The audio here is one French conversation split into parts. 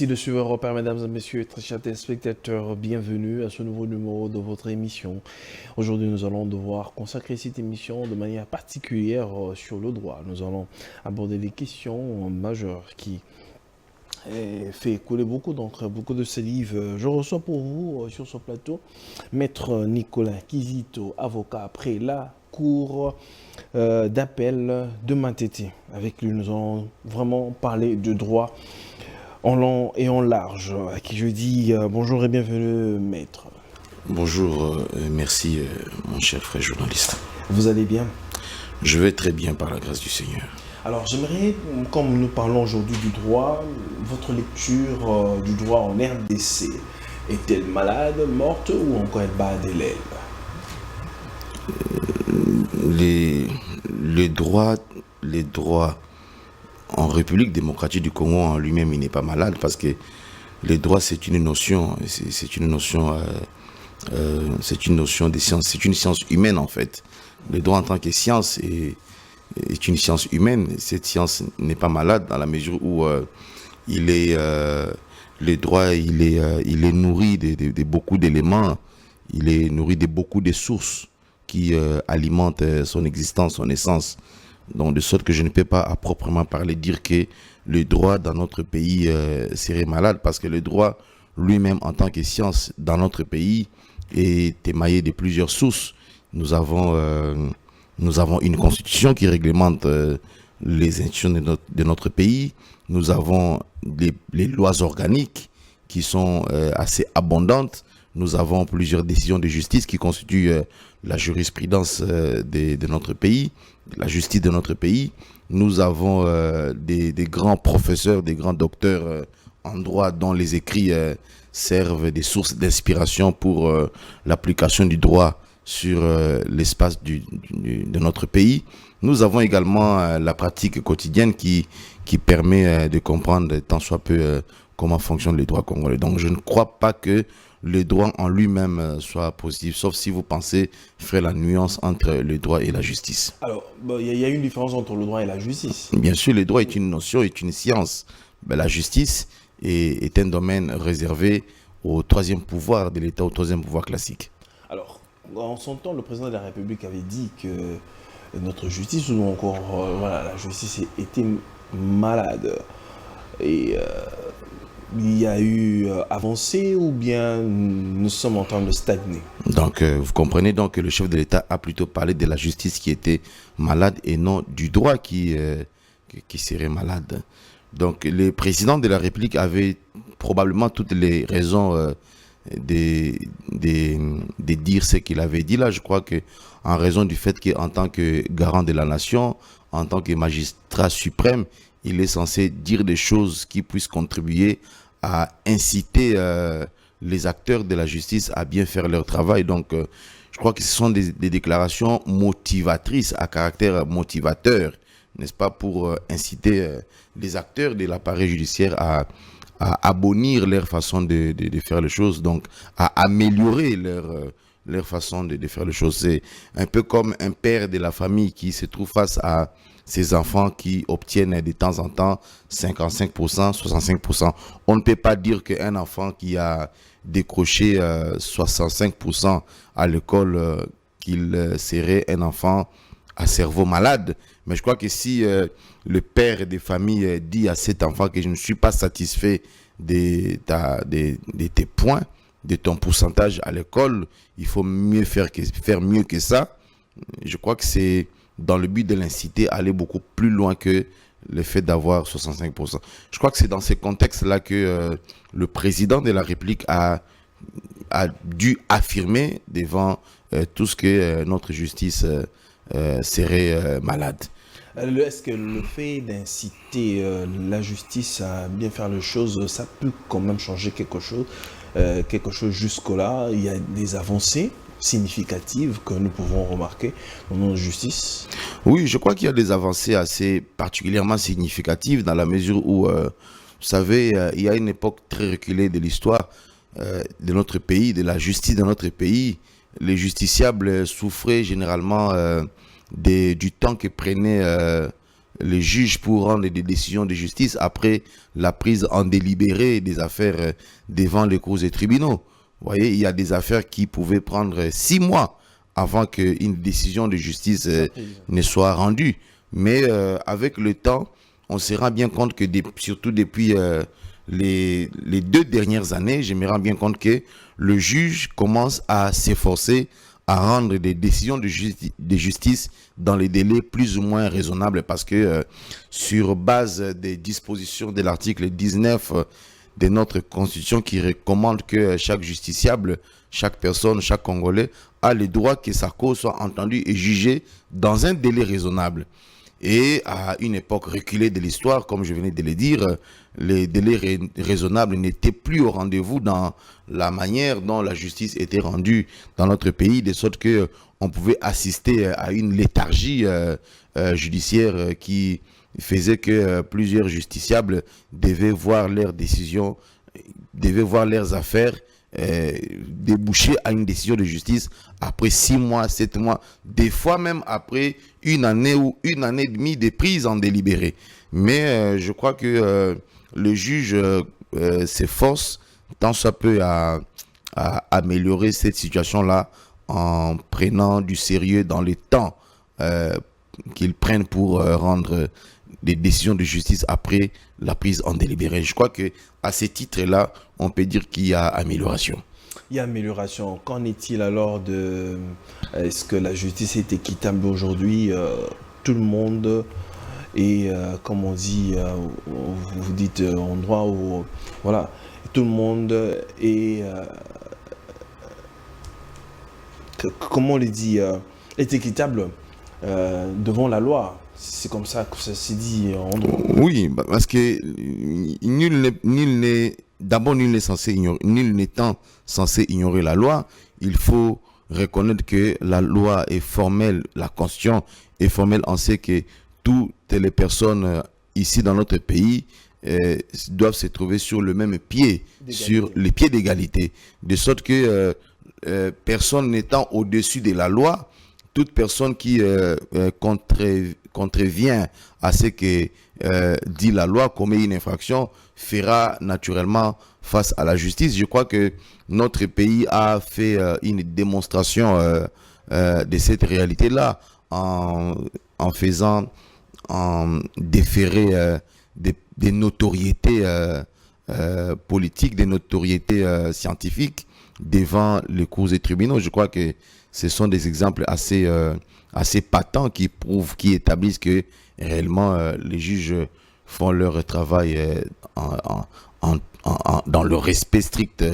Merci de suivre Repère, mesdames et messieurs, très chers téléspectateurs. Bienvenue à ce nouveau numéro de votre émission. Aujourd'hui, nous allons devoir consacrer cette émission de manière particulière sur le droit. Nous allons aborder des questions majeures qui fait couler beaucoup d'encre, beaucoup de salive. Je reçois pour vous sur ce plateau Maître Nicolas Kizito, avocat après la cour d'appel de Matete. Avec lui, nous allons vraiment parler de droit en long et en large. À qui je dis bonjour et bienvenue, maître. Bonjour, merci mon cher frère journaliste. Vous allez bien? Je vais très bien par la grâce du Seigneur. Alors j'aimerais, comme nous parlons aujourd'hui du droit, votre lecture du droit en RDC. Est-elle malade, morte ou encore elle bat de l'aile? Les droits en République démocratique du Congo en lui-même, il n'est pas malade parce que les droits c'est une notion, c'est une notion de science, c'est une science humaine en fait. Le droit en tant que science est une science humaine. Cette science n'est pas malade dans la mesure où le droit il est nourri de beaucoup d'éléments, il est nourri de beaucoup de sources qui alimentent son existence, son essence. Donc de sorte que je ne peux pas à proprement parler dire que le droit dans notre pays serait malade parce que le droit lui-même en tant que science dans notre pays est émaillé de plusieurs sources. Nous avons une constitution qui réglemente les institutions de notre pays. Nous avons les lois organiques qui sont assez abondantes. Nous avons plusieurs décisions de justice qui constituent la jurisprudence de notre pays, la justice de notre pays. Nous avons des grands professeurs, des grands docteurs en droit dont les écrits servent des sources d'inspiration pour l'application du droit sur l'espace de notre pays. Nous avons également la pratique quotidienne qui permet de comprendre tant soit peu comment fonctionne le droit congolais. Donc je ne crois pas que le droit en lui-même soit positif, sauf si vous pensez faire la nuance entre le droit et la justice. Alors, il y a une différence entre le droit et la justice. Bien sûr, le droit est une notion, est une science. Mais la justice est un domaine réservé au troisième pouvoir de l'État, au troisième pouvoir classique. Alors, en son temps, le président de la République avait dit que notre justice, ou encore la justice était malade. Et il y a eu avancée ou bien nous sommes en train de stagner? Donc, vous comprenez donc que le chef de l'État a plutôt parlé de la justice qui était malade et non du droit qui serait malade. Donc, le président de la République avait probablement toutes les raisons de dire ce qu'il avait dit là. Je crois que en raison du fait qu'en tant que garant de la nation, en tant que magistrat suprême, il est censé dire des choses qui puissent contribuer à inciter les acteurs de la justice à bien faire leur travail. Donc, je crois que ce sont des déclarations motivatrices, à caractère motivateur, n'est-ce pas, pour inciter les acteurs de l'appareil judiciaire à abonir leur façon de faire les choses, donc à améliorer leur façon de faire les choses. C'est un peu comme un père de la famille qui se trouve face à ces enfants qui obtiennent de temps en temps 55%, 65%. On ne peut pas dire qu'un enfant qui a décroché 65% à l'école, qu'il serait un enfant à cerveau malade. Mais je crois que si le père des familles dit à cet enfant que je ne suis pas satisfait de tes points, de ton pourcentage à l'école, il faut faire mieux que ça. Je crois que c'est dans le but de l'inciter à aller beaucoup plus loin que le fait d'avoir 65%. Je crois que c'est dans ce contexte-là que le président de la République a dû affirmer devant tout ce que notre justice serait malade. Est-ce que le fait d'inciter la justice à bien faire les choses, ça peut quand même changer quelque chose jusque-là? Il y a des avancées significatives que nous pouvons remarquer dans notre justice? Oui, je crois qu'il y a des avancées assez particulièrement significatives dans la mesure où, vous savez, il y a une époque très reculée de l'histoire de notre pays, de la justice de notre pays. Les justiciables souffraient généralement du temps que prenait les juges pour rendre des décisions de justice après la prise en délibéré des affaires devant les cours et tribunaux. Vous voyez, il y a des affaires qui pouvaient prendre 6 mois avant qu'une décision de justice ne soit rendue. Mais avec le temps, on se rend bien compte que, surtout depuis les 2 dernières années, je me rends bien compte que le juge commence à s'efforcer à rendre des décisions de justice dans les délais plus ou moins raisonnables parce que sur base des dispositions de l'article 19 de notre Constitution qui recommande que chaque justiciable, chaque personne, chaque Congolais a le droit que sa cause soit entendue et jugée dans un délai raisonnable. Et à une époque reculée de l'histoire, comme je venais de le dire, les délais raisonnables n'étaient plus au rendez-vous dans la manière dont la justice était rendue dans notre pays, de sorte qu'on pouvait assister à une léthargie judiciaire qui faisait que plusieurs justiciables devaient voir leurs décisions, devaient voir leurs affaires déboucher à une décision de justice après 6 mois, 7 mois, des fois même après 1 année ou 1 année et demie de prise en délibéré. Mais je crois que le juge s'efforce tant soit peu à améliorer cette situation-là en prenant du sérieux dans les temps qu'ils prennent pour rendre des décisions de justice après la prise en délibéré. Je crois que à ce titre-là, on peut dire qu'il y a amélioration. Il y a amélioration. Qu'en est-il alors de... Est-ce que la justice est équitable aujourd'hui? Tout le monde est, comme on dit, vous dites en droit, ou voilà, tout le monde est, comment on le dit, est équitable devant la loi. C'est comme ça que ça s'est dit en droit. Oui, parce que nul n'est censé ignorer, nul n'étant censé ignorer la loi. Il faut reconnaître que la loi est formelle, la Constitution est formelle. On sait que toutes les personnes ici dans notre pays doivent se trouver sur le même pied, sur les pieds d'égalité, de sorte que personne n'étant au-dessus de la loi, toute personne qui contrevient à ce que dit la loi, commet une infraction, fera naturellement face à la justice. Je crois que notre pays a fait une démonstration de cette réalité-là en déférer des notoriétés politiques, des notoriétés scientifiques devant les cours et tribunaux. Je crois que ce sont des exemples assez patents qui prouvent, qui établissent que réellement les juges font leur travail dans le respect strict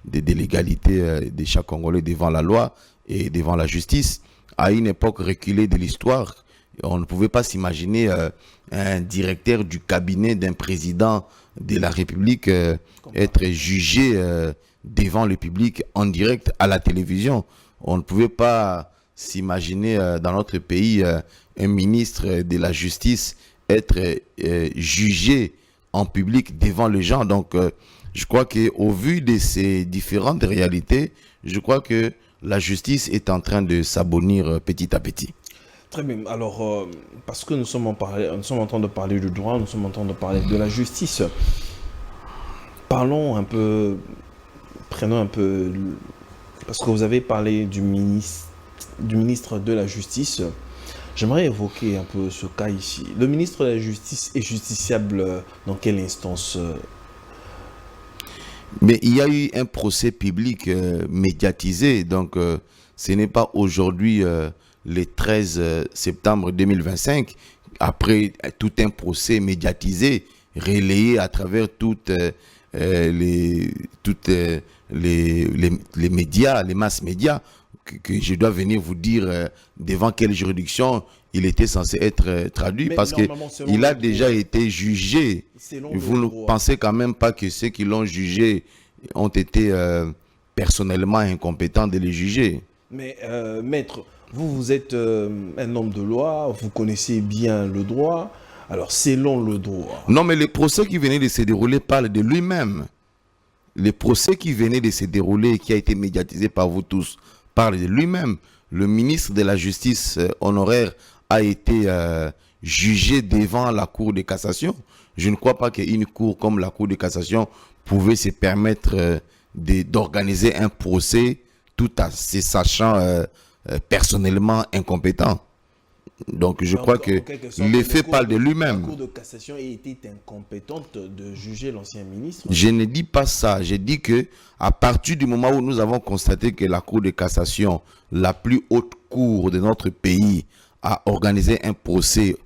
de l'égalité de chaque Congolais devant la loi et devant la justice. À une époque reculée de l'histoire, on ne pouvait pas s'imaginer un directeur du cabinet d'un président de la République être jugé devant le public en direct à la télévision. On ne pouvait pas s'imaginer dans notre pays un ministre de la Justice être jugé en public devant les gens. Donc, je crois qu'au vu de ces différentes réalités, je crois que la justice est en train de s'abonir petit à petit. Très bien. Alors, parce que nous sommes en train de parler du droit, nous sommes en train de parler de la justice. Parlons un peu, prenons un peu, parce que vous avez parlé du ministre de la Justice. J'aimerais évoquer un peu ce cas ici. Le ministre de la Justice est justiciable dans quelle instance? Mais il y a eu un procès public médiatisé, donc ce n'est pas aujourd'hui le 13 septembre 2025, après tout un procès médiatisé, relayé à travers toutes les médias, les masses médias, que je dois venir vous dire devant quelle juridiction il était censé être traduit. Mais parce qu'il a déjà été jugé. Vous ne pensez quand même pas que ceux qui l'ont jugé ont été personnellement incompétents de les juger? Mais maître, vous êtes un homme de loi, vous connaissez bien le droit. Alors, selon le droit... Non, mais le procès qui venait de se dérouler parle de lui-même. Le procès qui venait de se dérouler et qui a été médiatisé par vous tous parle de lui-même. Le ministre de la Justice honoraire a été juger devant la Cour de cassation. Je ne crois pas qu'une cour comme la Cour de cassation pouvait se permettre d'organiser un procès tout en se sachant personnellement incompétent. Donc je crois que l'effet parle de lui-même. La Cour de cassation a été incompétente de juger l'ancien ministre. Je ne dis pas ça. Je dis que à partir du moment où nous avons constaté que la Cour de cassation, la plus haute cour de notre pays, a organisé un procès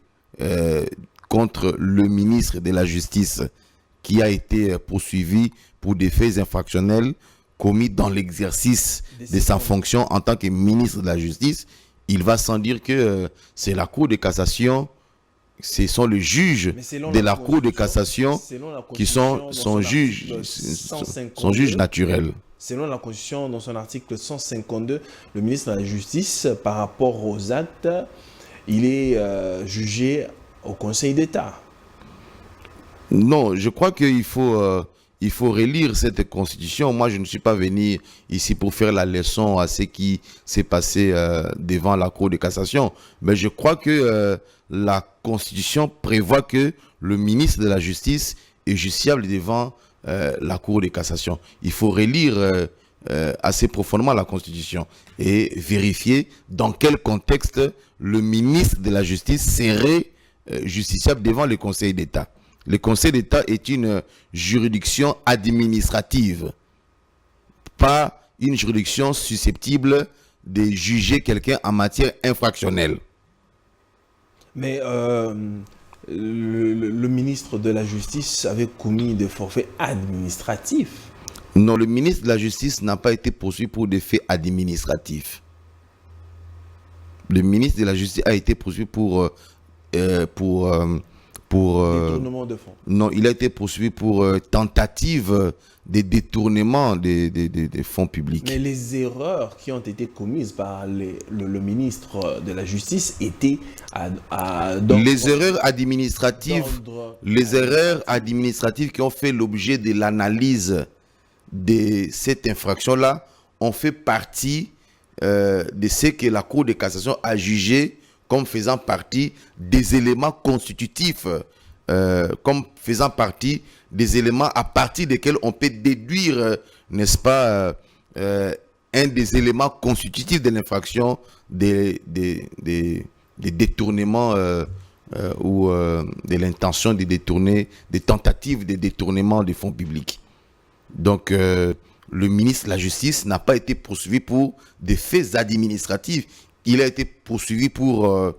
contre le ministre de la Justice qui a été poursuivi pour des faits infractionnels commis dans l'exercice de sa fonction en tant que ministre de la Justice, il va sans dire que c'est la Cour de cassation, ce sont les juges de la Cour de cassation qui sont son juge naturel. Selon la Constitution, dans son article 152, le ministre de la Justice, par rapport aux actes, il est jugé au Conseil d'État. Non, je crois qu'il faut relire cette constitution. Moi, je ne suis pas venu ici pour faire la leçon à ce qui s'est passé devant la Cour de cassation. Mais je crois que la constitution prévoit que le ministre de la Justice est justiciable devant la Cour de cassation. Il faut relire assez profondément la constitution et vérifier dans quel contexte le ministre de la Justice serait justiciable devant le Conseil d'État. Le Conseil d'État est une juridiction administrative, pas une juridiction susceptible de juger quelqu'un en matière infractionnelle. Mais le ministre de la Justice avait commis des forfaits administratifs. Non, le ministre de la Justice n'a pas été poursuivi pour des faits administratifs. Le ministre de la Justice a été poursuivi pour détournement de fonds. Non, il a été poursuivi pour tentative de détournement des fonds publics. Mais les erreurs qui ont été commises par le ministre de la Justice étaient les erreurs administratives qui ont fait l'objet de l'analyse de cette infraction-là ont fait partie de ce que la Cour de cassation a jugé comme faisant partie des éléments constitutifs, comme faisant partie des éléments à partir desquels on peut déduire, n'est-ce pas, un des éléments constitutifs de l'infraction des détournements ou de l'intention de détourner, des tentatives de détournement des fonds publics. Donc, le ministre de la Justice n'a pas été poursuivi pour des faits administratifs. Il a été poursuivi pour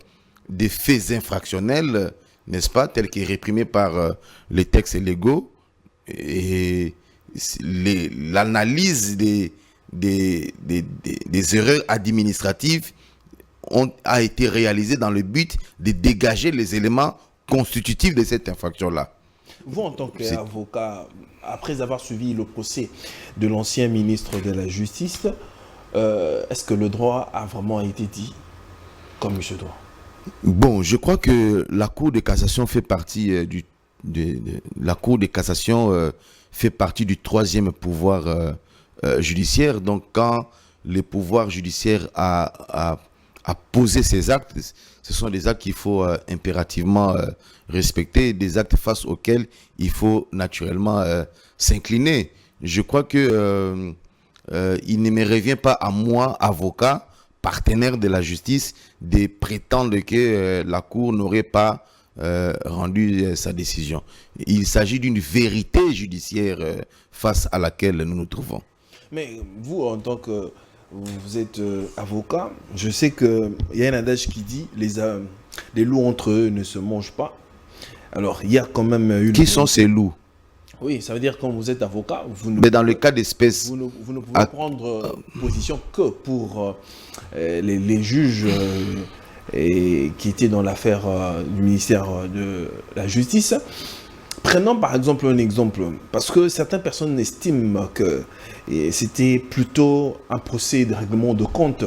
des faits infractionnels, n'est-ce pas, tels que réprimés par les textes légaux. Et l'analyse des erreurs administratives a été réalisée dans le but de dégager les éléments constitutifs de cette infraction-là. Vous, en tant qu'avocat, après avoir suivi le procès de l'ancien ministre de la Justice, est-ce que le droit a vraiment été dit comme il se doit? Bon, je crois que la Cour de cassation fait partie la Cour de cassation fait partie du troisième pouvoir judiciaire. Donc, quand le pouvoir judiciaire a posé ses actes, ce sont des actes qu'il faut impérativement respecter, des actes face auxquels il faut naturellement s'incliner. Je crois que il ne me revient pas à moi, avocat, partenaire de la justice, de prétendre que la Cour n'aurait pas rendu sa décision. Il s'agit d'une vérité judiciaire face à laquelle nous nous trouvons. Mais vous, en tant que vous êtes avocat, je sais qu'il y a un adage qui dit les loups entre eux ne se mangent pas. Alors, il y a quand même une... Qui sont ces loups? Oui, ça veut dire que quand vous êtes avocat, mais dans le cas d'espèce, vous ne pouvez prendre position que pour les juges qui étaient dans l'affaire du ministère de la Justice. Prenons par exemple un exemple, parce que certaines personnes estiment que c'était plutôt un procès de règlement de compte.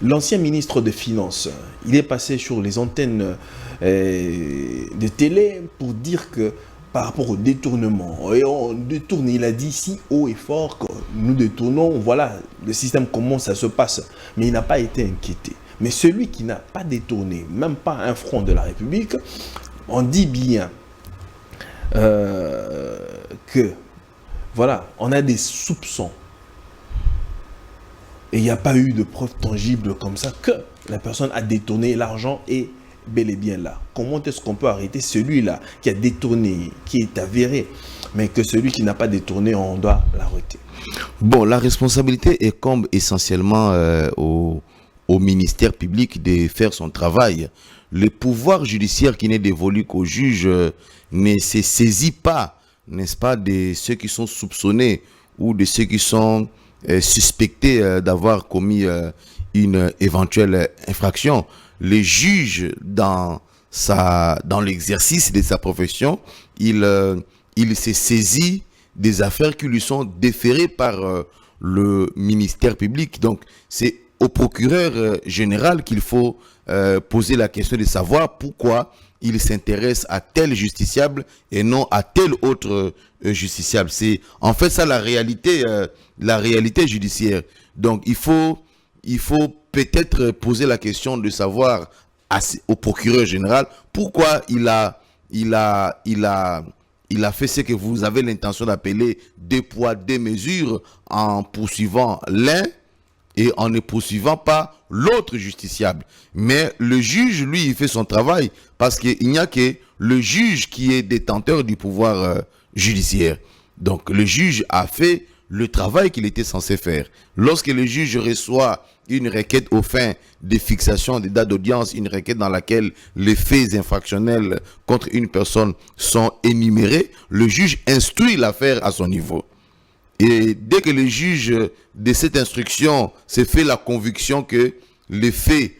L'ancien ministre des Finances, il est passé sur les antennes de télé pour dire que par rapport au détournement, et on détourne, il a dit si haut et fort que nous détournons, voilà, le système, comment ça se passe. Mais il n'a pas été inquiété. Mais celui qui n'a pas détourné, même pas un franc de la République, on dit bien que, voilà, on a des soupçons. Et il n'y a pas eu de preuves tangibles comme ça que la personne a détourné l'argent et bel et bien là. Comment est-ce qu'on peut arrêter celui-là qui a détourné, qui est avéré, mais que celui qui n'a pas détourné, on doit l'arrêter? Bon, la responsabilité incombe essentiellement au ministère public de faire son travail. Le pouvoir judiciaire qui n'est dévolu qu'au juge ne se saisit pas, n'est-ce pas, de ceux qui sont soupçonnés ou de ceux qui sont suspectés d'avoir commis une éventuelle infraction. Le juge, dans l'exercice de sa profession, il se saisit des affaires qui lui sont déférées par le ministère public. Donc, c'est au procureur général qu'il faut poser la question de savoir pourquoi il s'intéresse à tel justiciable et non à tel autre justiciable. C'est en fait ça la réalité judiciaire. Donc, il faut peut-être poser la question de savoir au procureur général pourquoi il a fait ce que vous avez l'intention d'appeler deux poids, deux mesures en poursuivant l'un et en ne poursuivant pas l'autre justiciable. Mais le juge, lui, il fait son travail parce qu'il n'y a que le juge qui est détenteur du pouvoir judiciaire. Donc, le juge a fait le travail qu'il était censé faire. Lorsque le juge reçoit une requête aux fins de fixation des dates d'audience, une requête dans laquelle les faits infractionnels contre une personne sont énumérés, le juge instruit l'affaire à son niveau. Et dès que le juge de cette instruction se fait la conviction que les faits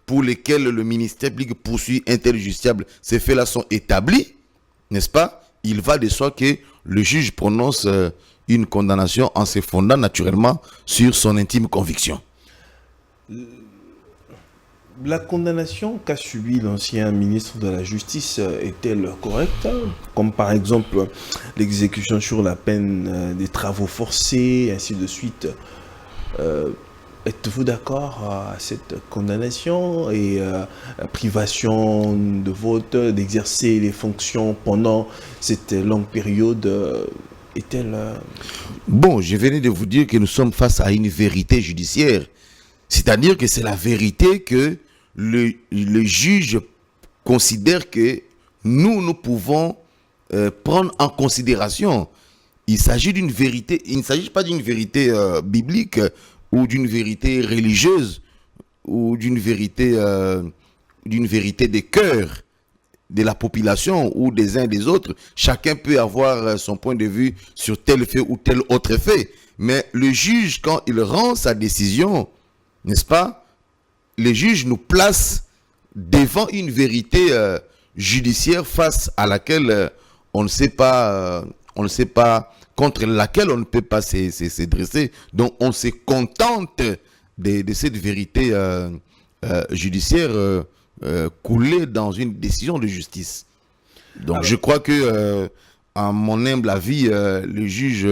pour lesquels le ministère public poursuit un tel justiciable, ces faits-là sont établis, n'est-ce pas? Il va de soi que le juge prononce une condamnation en se fondant naturellement sur son intime conviction. La condamnation qu'a subie l'ancien ministre de la Justice est-elle correcte? Comme par exemple l'exécution sur la peine des travaux forcés, ainsi de suite. Êtes-vous d'accord à cette condamnation et la privation de vote, d'exercer les fonctions pendant cette longue période est-elle... Bon, je venais de vous dire que nous sommes face à une vérité judiciaire. C'est-à-dire que c'est la vérité que le juge considère que nous pouvons prendre en considération. Il s'agit d'une vérité, il ne s'agit pas d'une vérité biblique ou d'une vérité religieuse ou d'une vérité des cœurs de la population ou des uns et des autres. Chacun peut avoir son point de vue sur tel fait ou tel autre fait. Mais le juge, quand il rend sa décision, n'est-ce pas, le juge nous place devant une vérité judiciaire face à laquelle on ne sait pas, contre laquelle on ne peut pas se dresser. Donc on se contente de cette vérité judiciaire coulée dans une décision de justice. Donc je crois que, à mon humble avis, les juges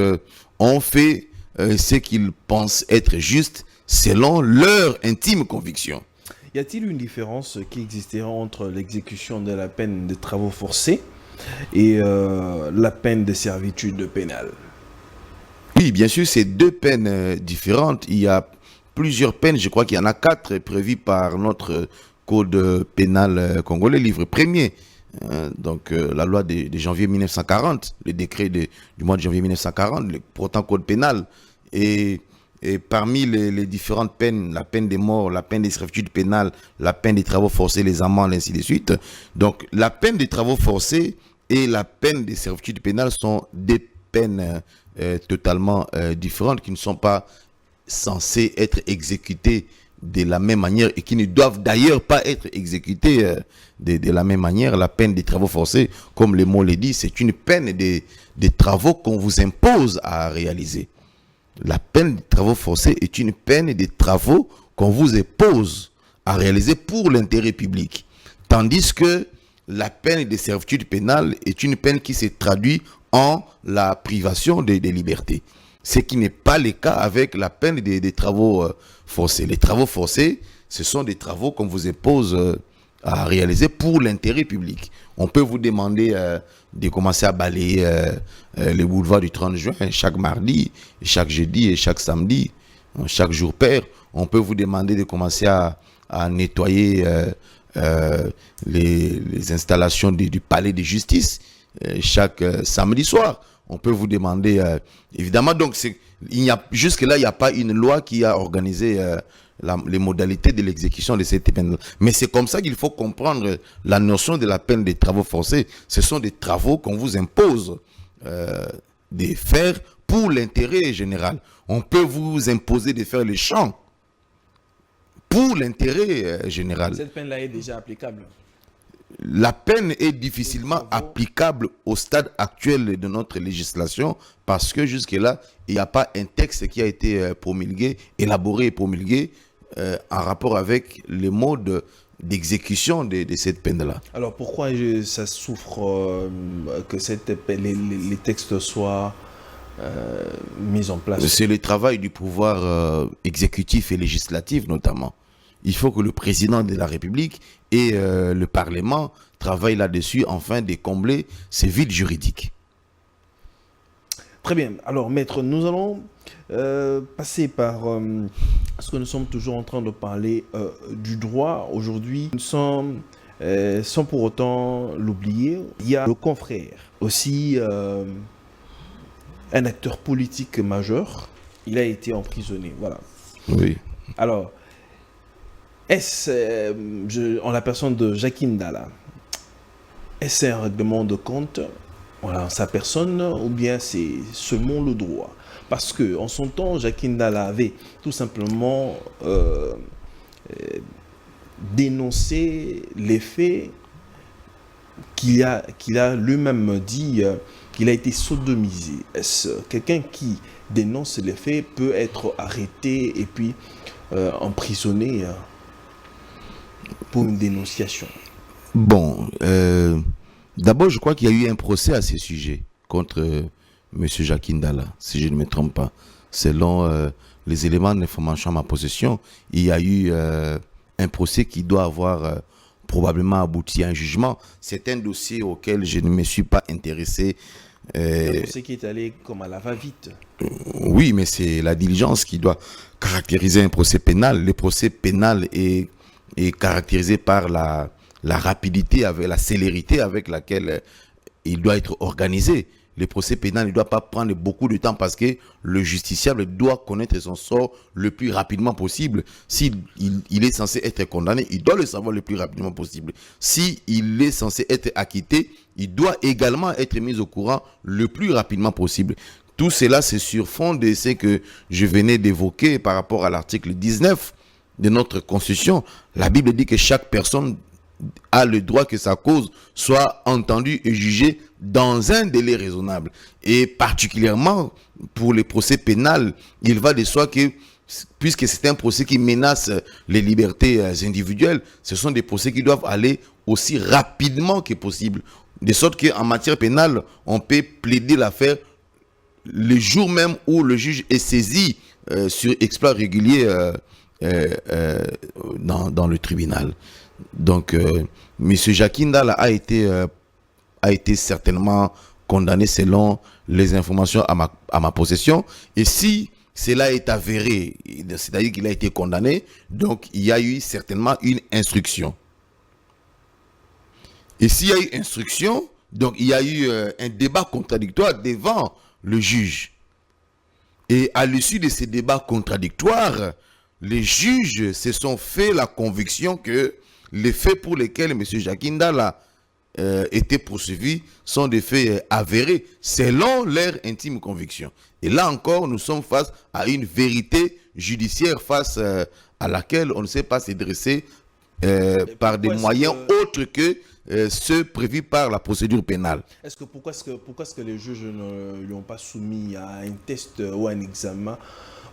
ont fait ce qu'ils pensent être juste selon leur intime conviction. Y a-t-il une différence qui existera entre l'exécution de la peine de travaux forcés et la peine de servitude pénale? Oui, bien sûr, c'est deux peines différentes. Il y a plusieurs peines, je crois qu'il y en a 4 prévues par notre code pénal congolais, livre premier. Donc la loi de janvier 1940, le décret du mois de janvier 1940, le pourtant code pénal. Et parmi les différentes peines, la peine de mort, la peine de servitude pénale, la peine des travaux forcés, les amendes, ainsi de suite. Donc la peine des travaux forcés et la peine de servitude pénale sont des peines totalement différentes qui ne sont pas censées être exécutées de la même manière et qui ne doivent d'ailleurs pas être exécutées de la même manière. La peine des travaux forcés, comme le mot le dit, c'est une peine des travaux qu'on vous impose à réaliser. La peine des travaux forcés est une peine des travaux qu'on vous impose à réaliser pour l'intérêt public. Tandis que la peine de servitude pénale est une peine qui se traduit en la privation des libertés. Ce qui n'est pas le cas avec la peine des travaux forcés. Les travaux forcés, ce sont des travaux qu'on vous impose à réaliser pour l'intérêt public. On peut vous demander de commencer à balayer les boulevards du 30 juin chaque mardi, chaque jeudi et chaque samedi, chaque jour pair. On peut vous demander de commencer à nettoyer les installations du palais de justice chaque samedi soir. On peut vous demander, évidemment, donc jusque-là, il n'y a pas une loi qui a organisé les modalités de l'exécution de cette peine. Mais c'est comme ça qu'il faut comprendre la notion de la peine des travaux forcés. Ce sont des travaux qu'on vous impose de faire pour l'intérêt général. On peut vous imposer de faire les champs pour l'intérêt général. Cette peine-là est déjà applicable. La peine est difficilement applicable au stade actuel de notre législation parce que jusque-là, il n'y a pas un texte qui a été promulgué, élaboré et promulgué en rapport avec les modes d'exécution de cette peine-là. Alors pourquoi ça souffre que les textes soient mis en place? C'est le travail du pouvoir exécutif et législatif notamment. Il faut que le président de la République et le Parlement travaillent là-dessus afin de combler ces vides juridiques. Très bien. Alors, maître, nous allons passer par ce que nous sommes toujours en train de parler du droit. Aujourd'hui, nous sommes, sans pour autant l'oublier, il y a le confrère, aussi un acteur politique majeur. Il a été emprisonné. Voilà. Oui. Alors, est-ce, en la personne de Jacques Ndala, est-ce un règlement de compte, voilà, sa personne, ou bien c'est seulement le droit? Parce que en son temps, Jacques Ndala avait tout simplement dénoncé les faits qu'il a lui-même dit qu'il a été sodomisé. Est-ce quelqu'un qui dénonce les faits peut être arrêté et puis emprisonné pour une dénonciation? Bon, d'abord, je crois qu'il y a eu un procès à ce sujet contre M. Jacques Ndala, si je ne me trompe pas. Selon les éléments d'information à ma possession, il y a eu un procès qui doit avoir probablement abouti à un jugement. C'est un dossier auquel je ne me suis pas intéressé. Un procès qui est allé comme à la va-vite. Oui, mais c'est la diligence qui doit caractériser un procès pénal. Le procès pénal est caractérisé par la rapidité, avec la célérité avec laquelle il doit être organisé. Le procès pénal ne doit pas prendre beaucoup de temps parce que le justiciable doit connaître son sort le plus rapidement possible. S'il est censé être condamné, il doit le savoir le plus rapidement possible. S'il est censé être acquitté, il doit également être mis au courant le plus rapidement possible. Tout cela, c'est sur fond de ce que je venais d'évoquer par rapport à l'article 19 de notre Constitution. La Bible dit que chaque personne a le droit que sa cause soit entendue et jugée dans un délai raisonnable. Et particulièrement pour les procès pénals, il va de soi que, puisque c'est un procès qui menace les libertés individuelles, ce sont des procès qui doivent aller aussi rapidement que possible. De sorte qu'en matière pénale, on peut plaider l'affaire le jour même où le juge est saisi sur exploit régulier dans le tribunal. Donc, M. Jacques Ndala a été certainement condamné selon les informations à ma possession. Et si cela est avéré, c'est-à-dire qu'il a été condamné, donc il y a eu certainement une instruction. Et s'il y a eu instruction, donc il y a eu un débat contradictoire devant le juge. Et à l'issue de ces débats contradictoires, les juges se sont fait la conviction que les faits pour lesquels M. Jacques Ndala était poursuivi sont des faits avérés selon leur intime conviction. Et là encore, nous sommes face à une vérité judiciaire face à laquelle on ne sait pas se dresser par des moyens autres que ceux prévus par la procédure pénale. Pourquoi est-ce que les juges ne lui ont pas soumis à un test ou à un examen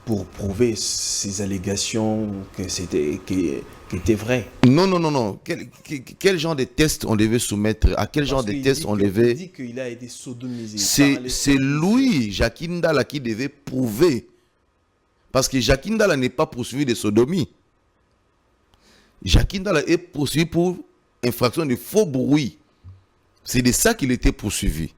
pour prouver ces allégations que qui étaient vraies. Non, non, non, non. Quel genre de tests on devait soumettre? À quel genre de tests on devait... Il dit qu'il a été sodomisé. C'est lui, Jacques Ndala, qui devait prouver. Parce que Jacques Ndala n'est pas poursuivi de sodomie. Jacques Ndala est poursuivi pour infraction de faux bruit. C'est de ça qu'il était poursuivi.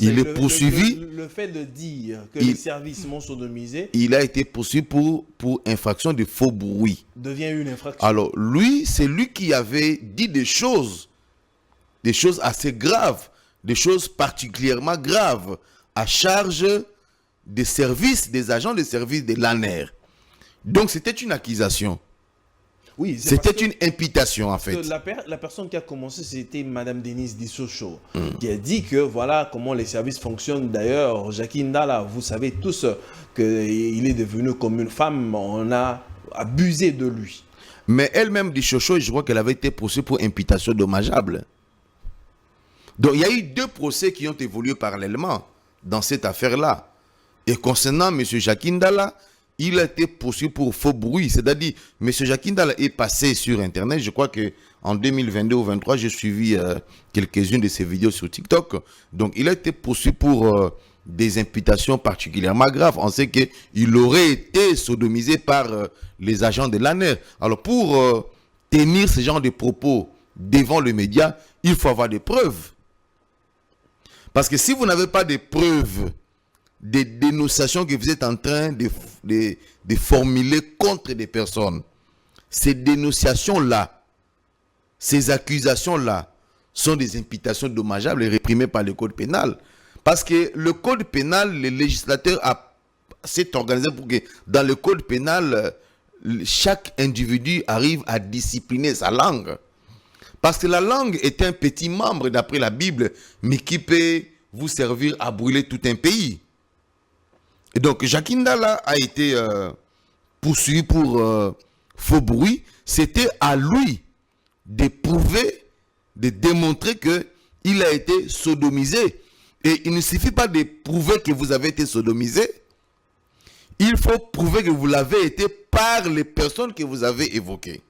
Il est poursuivi. Le fait de dire que les services m'ont sodomisé. Il a été poursuivi pour infraction de faux bruit. Devient une infraction. Alors, lui, c'est lui qui avait dit des choses assez graves, des choses particulièrement graves, à charge des services, des agents de service de l'ANER. Donc, c'était une accusation. Oui, c'était une imputation en fait. La personne qui a commencé, c'était Madame Denise Dissocho, qui a dit que voilà comment les services fonctionnent. D'ailleurs, Jacques Ndala, vous savez tous qu'il est devenu comme une femme, on a abusé de lui. Mais elle-même, Dissocho, je crois qu'elle avait été poursuivie pour imputation dommageable. Donc il y a eu 2 procès qui ont évolué parallèlement dans cette affaire-là. Et concernant M. Jacques Ndala, il a été poursuivi pour faux bruit. C'est-à-dire, M. Jacques Ndala est passé sur Internet. Je crois qu'en 2022 ou 2023, j'ai suivi quelques-unes de ses vidéos sur TikTok. Donc, il a été poursuivi pour des imputations particulièrement graves. On sait qu'il aurait été sodomisé par les agents de l'ANER. Alors, pour tenir ce genre de propos devant le média, il faut avoir des preuves. Parce que si vous n'avez pas de preuves, des dénonciations que vous êtes en train de formuler contre des personnes, ces dénonciations-là, ces accusations-là, sont des imputations dommageables et réprimées par le code pénal. Parce que le code pénal, le législateur s'est organisé pour que dans le code pénal, chaque individu arrive à discipliner sa langue. Parce que la langue est un petit membre d'après la Bible, mais qui peut vous servir à brûler tout un pays. Et donc, Jacques Ndala a été poursuivi pour faux bruit. C'était à lui de prouver, de démontrer qu'il a été sodomisé. Et il ne suffit pas de prouver que vous avez été sodomisé. Il faut prouver que vous l'avez été par les personnes que vous avez évoquées.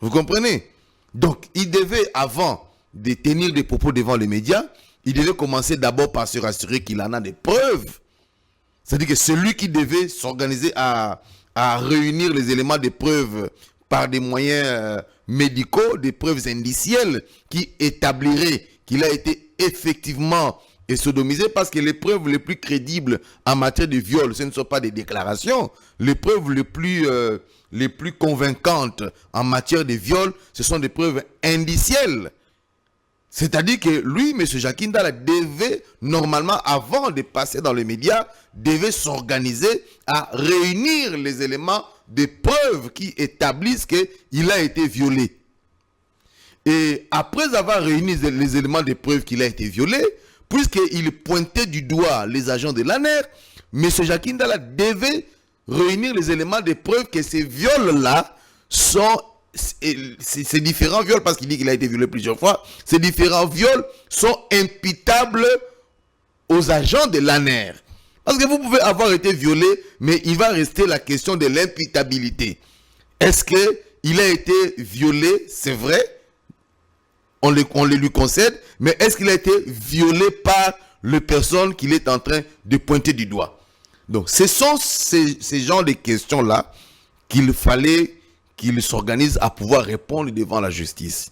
Vous comprenez? Donc, il devait, avant de tenir des propos devant les médias, il devait commencer d'abord par se rassurer qu'il en a des preuves. C'est-à-dire que celui qui devait s'organiser à réunir les éléments de preuve par des moyens médicaux, des preuves indicielles qui établiraient qu'il a été effectivement sodomisé, parce que les preuves les plus crédibles en matière de viol, ce ne sont pas des déclarations. Les preuves les plus convaincantes en matière de viol, ce sont des preuves indicielles. C'est-à-dire que lui, M. Jacques Ndala, devait, normalement, avant de passer dans les médias, devait s'organiser à réunir les éléments de preuve qui établissent qu'il a été violé. Et après avoir réuni les éléments de preuve qu'il a été violé, puisqu'il pointait du doigt les agents de l'ANER, M. Jacques Ndala devait réunir les éléments de preuve que ces viols-là sont... Ces différents viols, parce qu'il dit qu'il a été violé plusieurs fois, ces différents viols sont imputables aux agents de l'ANER. Parce que vous pouvez avoir été violé, mais il va rester la question de l'imputabilité. Est-ce qu'il a été violé? C'est vrai, on le lui concède, mais est-ce qu'il a été violé par les personnes qu'il est en train de pointer du doigt? Donc, ce sont ces genres de questions-là qu'il fallait qu'il s'organise à pouvoir répondre devant la justice.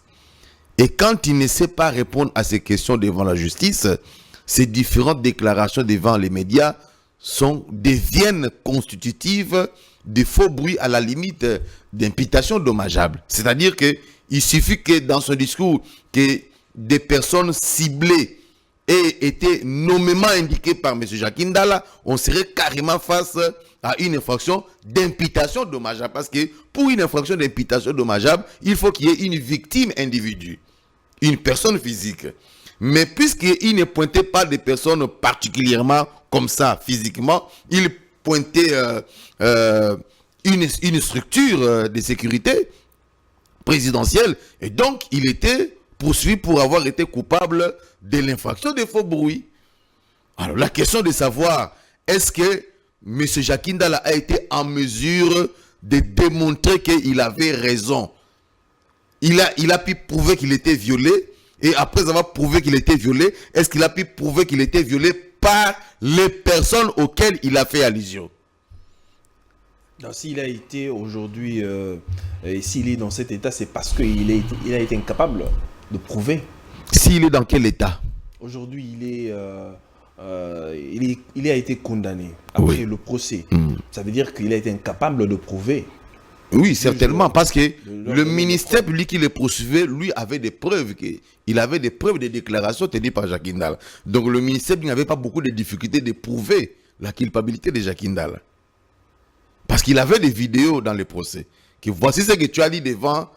Et quand il ne sait pas répondre à ces questions devant la justice, ces différentes déclarations devant les médias deviennent constitutives de faux bruits, à la limite d'imputation dommageable. C'est-à-dire qu'il suffit que dans son discours, que des personnes ciblées aient été nommément indiquées par M. Jacques Ndala, on serait carrément face à une infraction d'imputation dommageable. Parce que pour une infraction d'imputation dommageable, il faut qu'il y ait une victime individu, une personne physique. Mais puisqu'il ne pointait pas des personnes particulièrement comme ça physiquement, il pointait une structure de sécurité présidentielle. Et donc, il était poursuivi pour avoir été coupable de l'infraction de faux bruit. Alors, la question de savoir, est-ce que M. Jakindala a été en mesure de démontrer qu'il avait raison. Il a pu prouver qu'il était violé. Et après avoir prouvé qu'il était violé, est-ce qu'il a pu prouver qu'il était violé par les personnes auxquelles il a fait allusion? S'il a été aujourd'hui, s'il est dans cet état, c'est parce qu'il a été incapable de prouver. S'il est dans quel état? Aujourd'hui, il a été condamné après le procès. Ça veut dire qu'il a été incapable de prouver. Oui, certainement, parce que le ministère public qui le poursuivait, lui, avait des preuves. Il avait des preuves de déclarations tenues par Jakindala. Donc le ministère public n'avait pas beaucoup de difficultés de prouver la culpabilité de Jakindala. Parce qu'il avait des vidéos dans le procès. Voici ce que tu as dit devant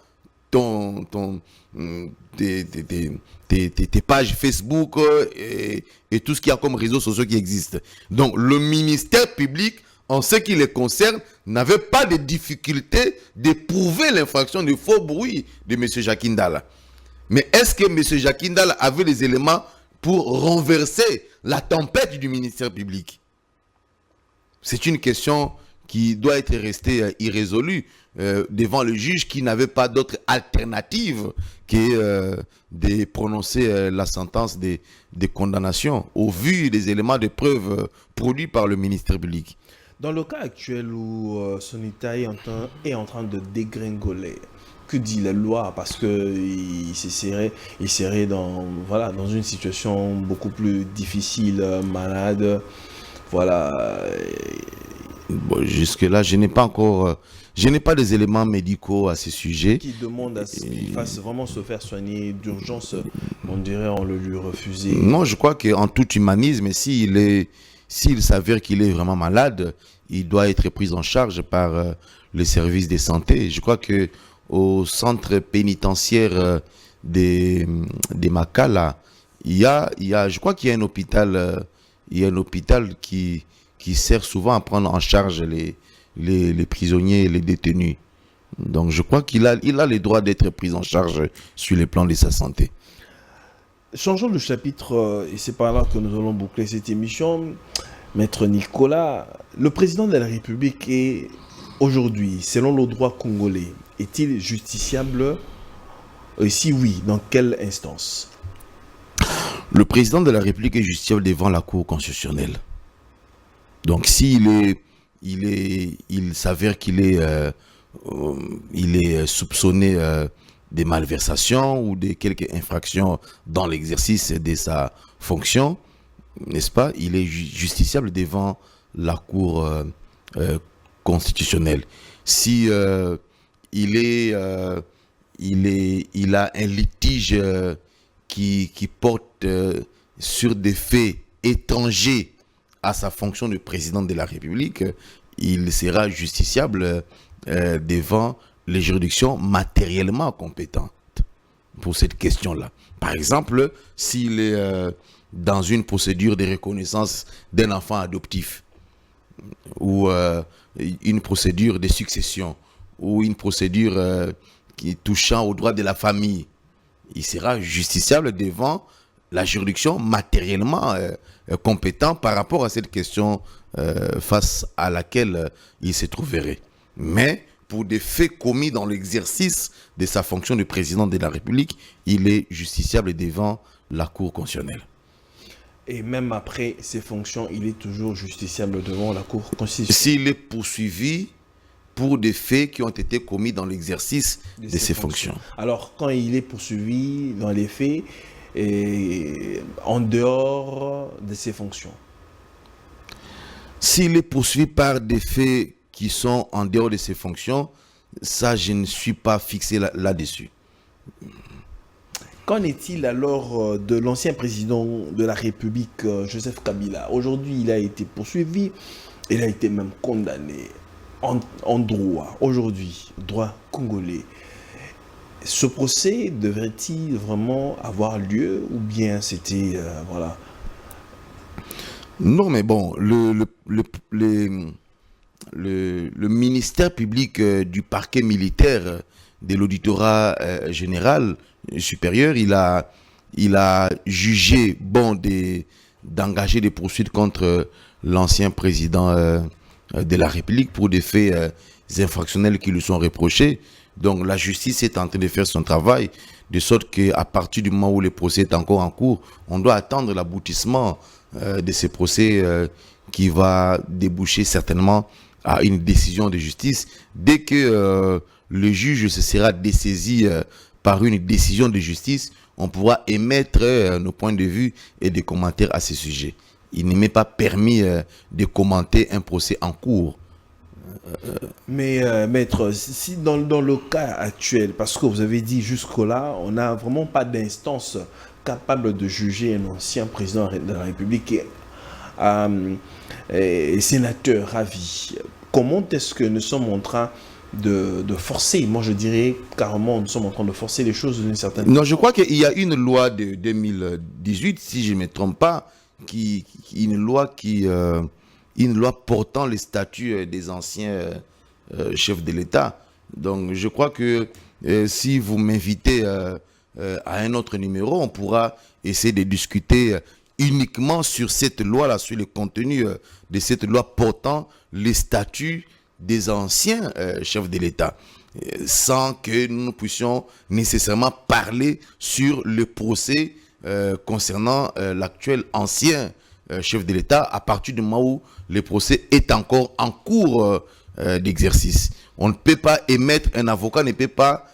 tes pages Facebook et tout ce qu'il y a comme réseaux sociaux qui existent. Donc le ministère public, en ce qui les concerne, n'avait pas de difficulté de prouver l'infraction de faux bruit de M. Jakindala. Mais est-ce que M. Jakindala avait les éléments pour renverser la tempête du ministère public? C'est une question qui doit être restée irrésolue devant le juge, qui n'avait pas d'autre alternative que de prononcer la sentence de condamnation au vu des éléments de preuve produits par le ministère public. Dans le cas actuel où son état est en train de dégringoler, que dit la loi? Parce qu'il serait dans une situation beaucoup plus difficile, malade. Voilà. Bon, jusque-là, je n'ai pas des éléments médicaux à ce sujet. Qui demande à ce qu'il fasse vraiment se faire soigner d'urgence, on dirait on le lui refusait. Non, je crois qu'en tout humanisme, s'il s'avère qu'il est vraiment malade, il doit être pris en charge par les services de santé. Je crois que au centre pénitentiaire des Makala, je crois qu'il y a un hôpital, qui sert souvent à prendre en charge les prisonniers et les détenus. Donc je crois qu'il a le droit d'être pris en charge sur le plan de sa santé. Changeons de chapitre, et c'est par là que nous allons boucler cette émission. Maître Nicolas, le président de la République est aujourd'hui, selon le droit congolais, est-il justiciable? Et si oui, dans quelle instance? Le président de la République est justiciable devant la Cour constitutionnelle. Donc s'il s'avère qu'il est soupçonné de malversation ou de quelques infractions dans l'exercice de sa fonction, n'est-ce pas, il est justiciable devant la Cour constitutionnelle. Si il a un litige qui porte sur des faits étrangers à sa fonction de président de la République, il sera justiciable devant les juridictions matériellement compétentes pour cette question-là. Par exemple, s'il est dans une procédure de reconnaissance d'un enfant adoptif, ou une procédure de succession, ou une procédure qui touchant aux droits de la famille, il sera justiciable devant la juridiction matériellement compétent par rapport à cette question face à laquelle il se trouverait. Mais pour des faits commis dans l'exercice de sa fonction de président de la République, il est justiciable devant la Cour constitutionnelle. Et même après ses fonctions, il est toujours justiciable devant la Cour constitutionnelle. S'il est poursuivi pour des faits qui ont été commis dans l'exercice de ses fonctions. Alors, quand il est poursuivi dans les faits, et en dehors de ses fonctions. S'il est poursuivi par des faits qui sont en dehors de ses fonctions, ça, je ne suis pas fixé là-dessus. Qu'en est-il alors de l'ancien président de la République, Joseph Kabila? Aujourd'hui, il a été poursuivi, il a été même condamné en droit, aujourd'hui, droit congolais. Ce procès devrait-il vraiment avoir lieu ou bien c'était voilà? Non, mais bon, le ministère public du parquet militaire de l'auditorat général supérieur, il a jugé bon d'engager des poursuites contre l'ancien président de la République pour des faits infractionnels qui lui sont reprochés. Donc la justice est en train de faire son travail, de sorte qu'à partir du moment où le procès est encore en cours, on doit attendre l'aboutissement de ce procès qui va déboucher certainement à une décision de justice. Dès que le juge se sera dessaisi par une décision de justice, on pourra émettre nos points de vue et des commentaires à ce sujet. Il n'est même pas permis de commenter un procès en cours. Mais maître, si dans le cas actuel, parce que vous avez dit jusque-là, on n'a vraiment pas d'instance capable de juger un ancien président de la République et sénateur à vie. Comment est-ce que nous sommes en train de forcer, moi je dirais carrément, nous sommes en train de forcer les choses d'une certaine façon. Non, je crois qu'il y a une loi de 2018, si je ne me trompe pas, une loi portant le statut des anciens chefs de l'État. Donc je crois que si vous m'invitez à un autre numéro, on pourra essayer de discuter uniquement sur cette loi-là, sur le contenu de cette loi portant le statut des anciens chefs de l'État, sans que nous puissions nécessairement parler sur le procès concernant l'actuel ancien chef de l'État à partir du moment où le procès est encore en cours d'exercice. On ne peut pas émettre, un avocat ne peut pas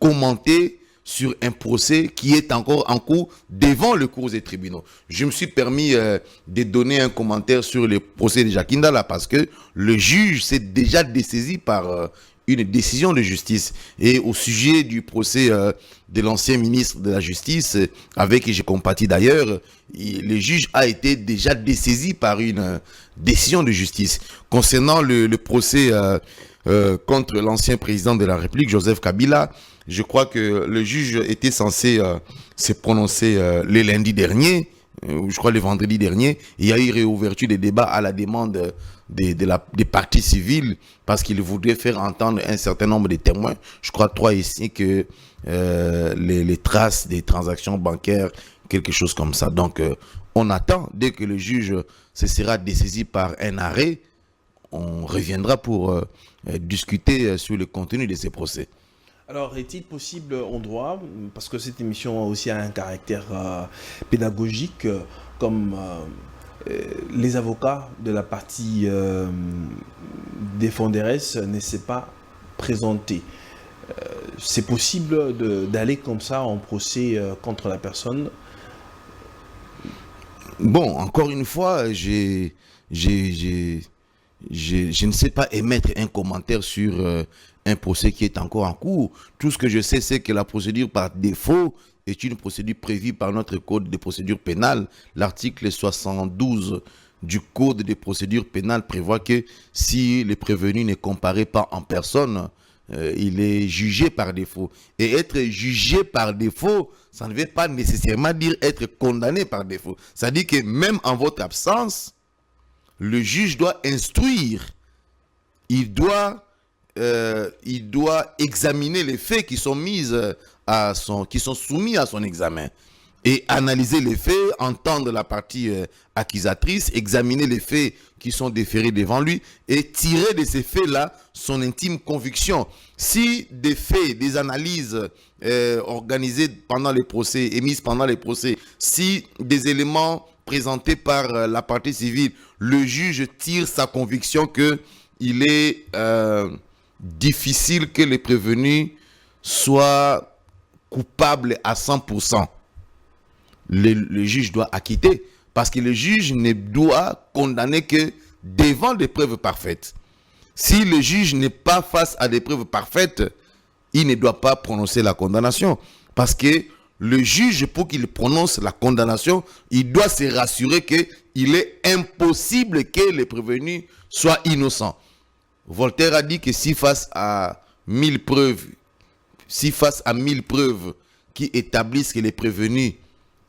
commenter sur un procès qui est encore en cours devant le cours des tribunaux. Je me suis permis de donner un commentaire sur le procès de Jacques Ndala parce que le juge s'est déjà dessaisi par une décision de justice. Et au sujet du procès de l'ancien ministre de la Justice, avec qui j'ai compatis d'ailleurs, le juge a été déjà dessaisi par une décision de justice. Concernant le procès contre l'ancien président de la République, Joseph Kabila, je crois que le juge était censé se prononcer le lundi dernier, je crois le vendredi dernier. Il y a eu réouverture des débats à la demande des parties civiles parce qu'il voudrait faire entendre un certain nombre de témoins. Je crois 3 ici que les traces des transactions bancaires, quelque chose comme ça. Donc on attend, dès que le juge se sera dessaisi par un arrêt, on reviendra pour discuter sur le contenu de ces procès. Alors, est-il possible en droit, parce que cette émission a aussi un caractère pédagogique, comme les avocats de la partie défenderesse ne s'est pas présenté. C'est possible d'aller comme ça en procès contre la personne? Bon, encore une fois, je ne sais pas émettre un commentaire sur un procès qui est encore en cours. Tout ce que je sais, c'est que la procédure par défaut est une procédure prévue par notre code de procédure pénale. L'article 72 du code de procédure pénale prévoit que si le prévenu ne comparaît pas en personne, il est jugé par défaut. Et être jugé par défaut, ça ne veut pas nécessairement dire être condamné par défaut. Ça dit que même en votre absence, le juge doit instruire, il doit examiner les faits qui sont soumis à son examen et analyser les faits, entendre la partie accusatrice, examiner les faits qui sont déférés devant lui et tirer de ces faits-là son intime conviction. Si des faits, des analyses organisées pendant les procès, émises pendant les procès, si des éléments présentés par la partie civile, le juge tire sa conviction qu'il est difficile que le prévenu soit coupable à 100%. Le juge doit acquitter parce que le juge ne doit condamner que devant des preuves parfaites. Si le juge n'est pas face à des preuves parfaites, il ne doit pas prononcer la condamnation parce que le juge, pour qu'il prononce la condamnation, il doit se rassurer qu'il est impossible que le prévenu soit innocent. Voltaire a dit que si face à 1000 preuves, qui établissent que le prévenu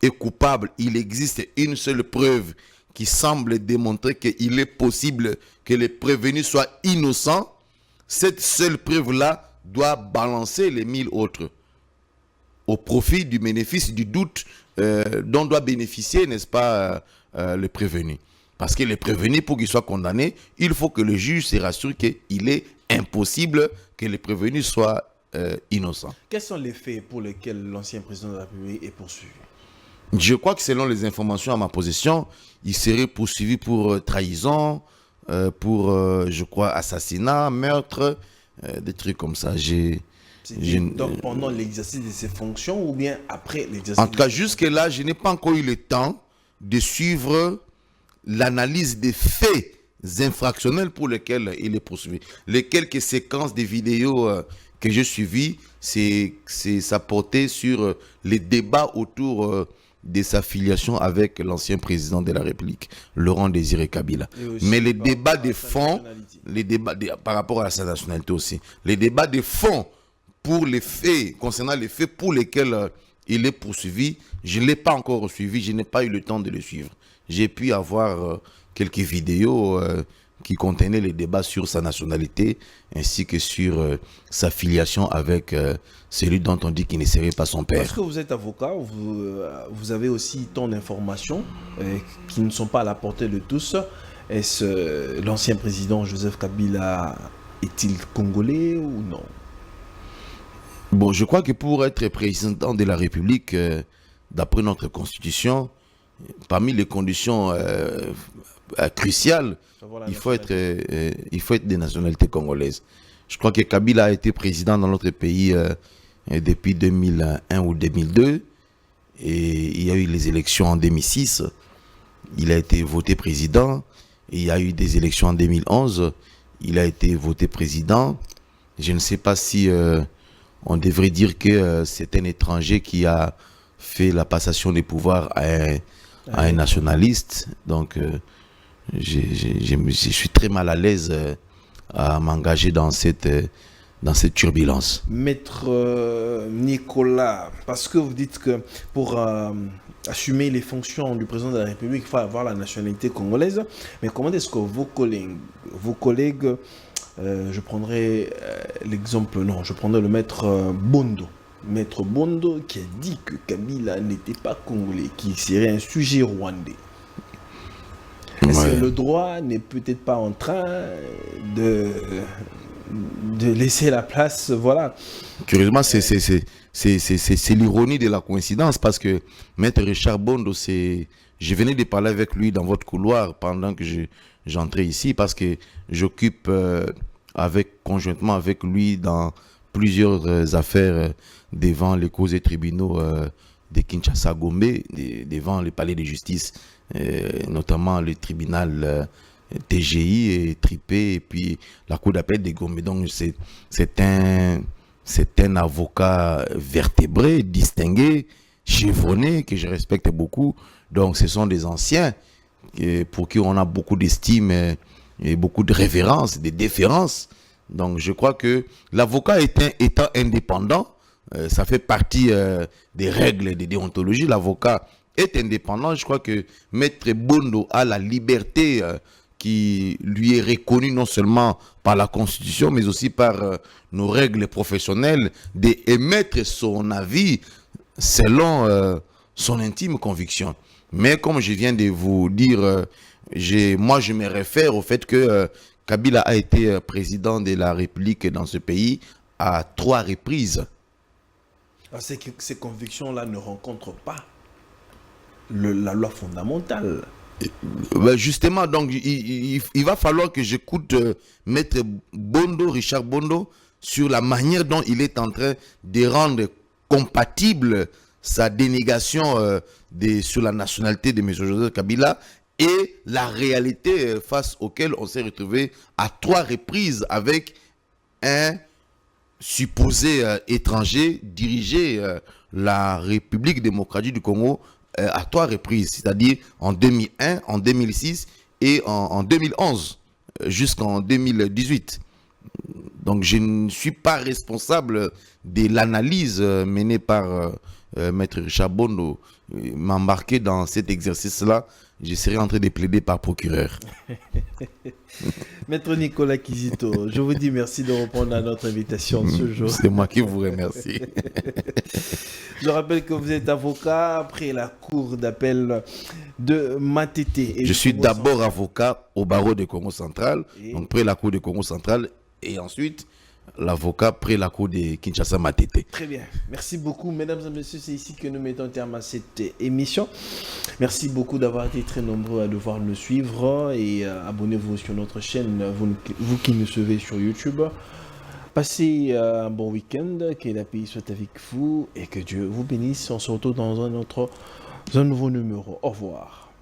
est coupable, il existe une seule preuve qui semble démontrer qu'il est possible que le prévenu soit innocent, cette seule preuve-là doit balancer les 1000 autres au profit du bénéfice du doute dont doit bénéficier, n'est-ce pas, le prévenu. Parce que les prévenus, pour qu'ils soient condamnés, il faut que le juge se rassure qu'il est impossible que les prévenus soient innocents. Quels sont les faits pour lesquels l'ancien président de la République est poursuivi? Je crois que selon les informations à ma possession, il serait poursuivi pour trahison, pour, je crois, assassinat, meurtre, des trucs comme ça. Donc pendant l'exercice de ses fonctions ou bien après l'exercice? En tout cas, jusque-là, je n'ai pas encore eu le temps de suivre l'analyse des faits infractionnels pour lesquels il est poursuivi. Les quelques séquences de vidéos que j'ai suivies, ça portait sur les débats autour de sa filiation avec l'ancien président de la République, Laurent Désiré Kabila. Mais les débats de fond, par rapport à sa nationalité aussi, les débats de fond pour les faits, concernant les faits pour lesquels il est poursuivi, je ne l'ai pas encore suivi, je n'ai pas eu le temps de le suivre. J'ai pu avoir quelques vidéos qui contenaient les débats sur sa nationalité ainsi que sur sa filiation avec celui dont on dit qu'il ne serait pas son père. Parce que vous êtes avocat, vous avez aussi tant d'informations qui ne sont pas à la portée de tous. Est-ce l'ancien président Joseph Kabila est-il congolais ou non? Bon, je crois que pour être président de la République, d'après notre constitution, parmi les conditions cruciales, il faut être de nationalité congolaise. Je crois que Kabila a été président dans notre pays depuis 2001 ou 2002. Et il y a eu les élections en 2006. Il a été voté président. Et il y a eu des élections en 2011. Il a été voté président. Je ne sais pas si on devrait dire que c'est un étranger qui a fait la passation des pouvoirs à un nationaliste. Donc, je suis très mal à l'aise à m'engager dans cette turbulence. Maître Nicolas, parce que vous dites que pour assumer les fonctions du président de la République, il faut avoir la nationalité congolaise. Mais comment est-ce que vos collègues, je prendrai l'exemple, non, je prendrai le maître Bondo. Maître Bondo qui a dit que Kabila n'était pas congolais, qu'il serait un sujet rwandais. Est-ce que le droit n'est peut-être pas en train de laisser la place, voilà. Curieusement, c'est l'ironie de la coïncidence parce que Maître Richard Bondo, je venais de parler avec lui dans votre couloir pendant que j'entrais ici parce que j'occupe conjointement avec lui dans plusieurs affaires devant les causes et tribunaux de Kinshasa Gombe, devant les palais de justice, notamment le tribunal TGI et Tripé et puis la cour d'appel de Gombe. Donc c'est un avocat vertébré, distingué, chevronné, que je respecte beaucoup. Donc ce sont des anciens pour qui on a beaucoup d'estime et beaucoup de révérence, de déférence. Donc je crois que l'avocat étant indépendant, ça fait partie des règles de déontologie. L'avocat est indépendant. Je crois que Maître Bondo a la liberté qui lui est reconnue non seulement par la Constitution, mais aussi par nos règles professionnelles, d'émettre son avis selon son intime conviction. Mais comme je viens de vous dire, moi je me réfère au fait que Kabila a été président de la République dans ce pays à 3 reprises. C'est que ces convictions-là ne rencontrent pas la loi fondamentale. Justement, donc il va falloir que j'écoute Maître Bondo, Richard Bondo, sur la manière dont il est en train de rendre compatible sa dénégation sur la nationalité de M. Joseph Kabila et la réalité face auquel on s'est retrouvé à 3 reprises avec un supposé étranger diriger la République démocratique du Congo à 3 reprises, c'est-à-dire en 2001, en 2006 et en 2011 jusqu'en 2018. Donc je ne suis pas responsable de l'analyse menée par Maître Richard Bondo. M'embarquer dans cet exercice-là, je serais en train de plaider par procureur. Maître Nicolas Kizito, je vous dis merci de répondre à notre invitation ce jour. C'est moi qui vous remercie. Je rappelle que vous êtes avocat après la cour d'appel de Matete. Et Je suis Congo d'abord central. avocat au barreau de Congo central, Et- donc près la cour de Congo central, et ensuite l'avocat près la cour de Kinshasa Matete. Très bien. Merci beaucoup, mesdames et messieurs. C'est ici que nous mettons terme à cette émission. Merci beaucoup d'avoir été très nombreux à devoir nous suivre et abonnez-vous sur notre chaîne, vous qui nous suivez sur YouTube. Passez un bon week-end, que la paix soit avec vous et que Dieu vous bénisse. On se retrouve dans un nouveau numéro. Au revoir.